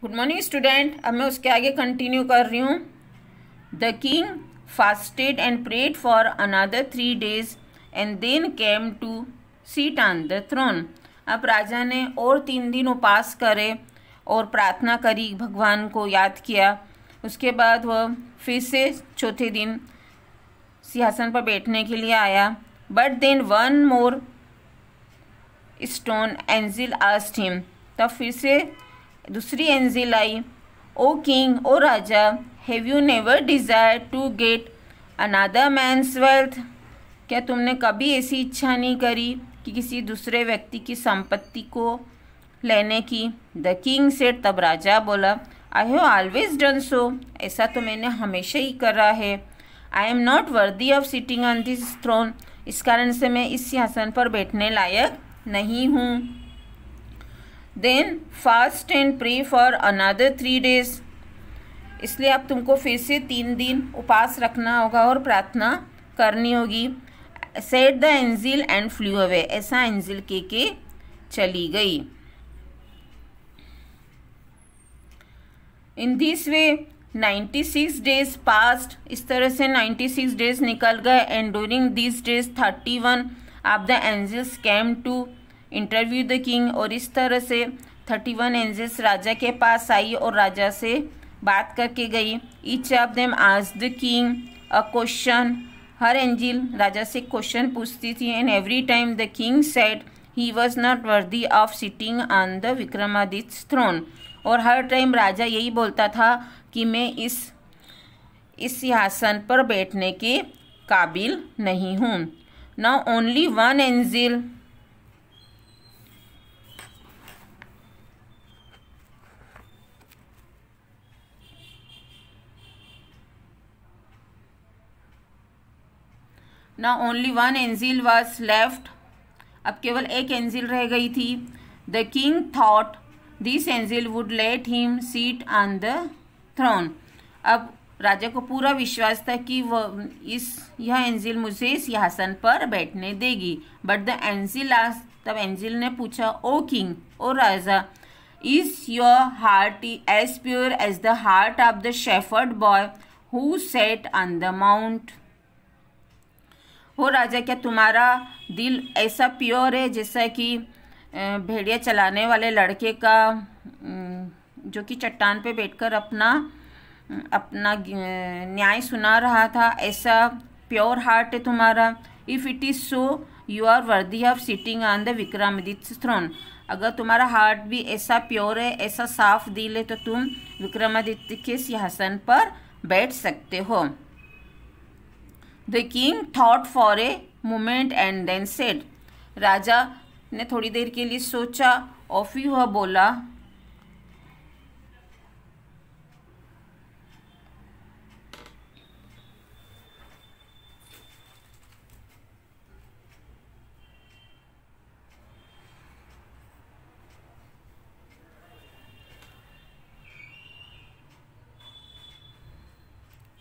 Good morning student. अब मैं उसके आगे कंटिन्यू कर रही हूँ। The king fasted and prayed for another 3 days and then came to sit on the throne. अब राजा ने और 3 दिन उपवास करे और प्रार्थना करी, भगवान को याद किया। उसके बाद वह फिर से चौथे दिन सिंहासन पर बैठने के लिए आया। But then one more stone angel asked him. तब फिर से दूसरी एंजिल आई, ओ किंग, ओ राजा, have you never desire to get another man's wealth? क्या तुमने कभी ऐसी इच्छा नहीं करी कि किसी दूसरे व्यक्ति की संपत्ति को लेने की? द किंग सेड, तब राजा बोला, I have always done so, ऐसा तो मैंने हमेशा ही करा है। I am not worthy of sitting on this throne, इस कारण से मैं इस सिंहासन पर बैठने लायक नहीं हूँ। Then fast and pray for another 3 days, इसलिए अब तुमको फिर से 3 दिन उपवास रखना होगा और प्रार्थना करनी होगी। Said the angel and flew away, ऐसा एंजिल के चली गई। In this way 96 days passed, इस तरह से 96 days निकल गए। And during this days 31 of the angels came to interview the king, और इस तरह से 31 एंजल्स राजा के पास आई और राजा से बात करके गई। Each of them asked the king a question, हर एंजिल राजा से क्वेश्चन पूछती थी। And every time the king said he was not worthy of sitting on the Vikramaditya throne, और हर टाइम राजा यही बोलता था कि मैं इस सिंहासन पर बैठने के काबिल नहीं हूँ। Now only one angel was left, अब केवल एक एंजिल रह गई थी। The king thought this angel would let him seat on the throne, अब राजा को पूरा विश्वास था कि यह एंजिल मुझे सिंहासन पर बैठने देगी। बट द एंजिल आस्क्ड, तब एंजिल ने पूछा, ओ किंग, ओ राजा, is your heart as pure as the heart of the shepherd boy who sat on the mount? हो राजा, क्या तुम्हारा दिल ऐसा प्योर है जैसा कि भेड़िया चलाने वाले लड़के का, जो कि चट्टान पे बैठकर अपना न्याय सुना रहा था, ऐसा प्योर हार्ट है तुम्हारा? If it is so you are worthy of sitting on the Vikramaditya throne, अगर तुम्हारा हार्ट भी ऐसा प्योर है, ऐसा साफ दिल है, तो तुम विक्रमादित्य के सिंहासन पर बैठ सकते हो। The king thought for a moment and then said, राजा ने थोड़ी देर के लिए सोचा और फिर वह बोला,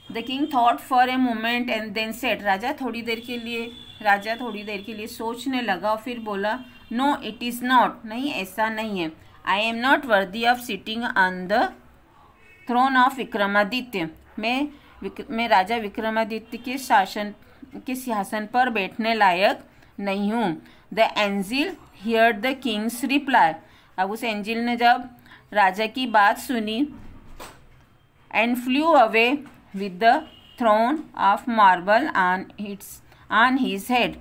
the king thought for a moment and then said, राजा थोड़ी देर के लिए सोचने लगा और फिर बोला, नो इट इज़ नॉट, नहीं ऐसा नहीं है। I am not worthy of sitting on the throne of Vikramaditya, मैं राजा विक्रमादित्य के सिंहासन पर बैठने लायक नहीं हूँ। The angel here the Kings reply, अब उस एंजिल ने जब राजा की बात सुनी, and flew away with the throne of marble on his head,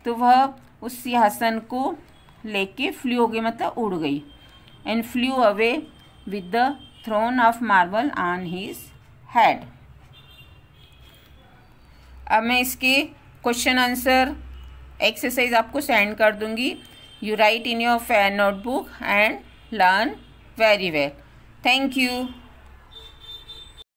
तो वह उस सिंहासन को लेके फ्लू हो गई, मतलब उड़ गई। And flew away with the throne of marble on his head. अब मैं इसके क्वेश्चन आंसर एक्सरसाइज आपको सेंड कर दूंगी। You write in your fair notebook and learn very well. Thank you.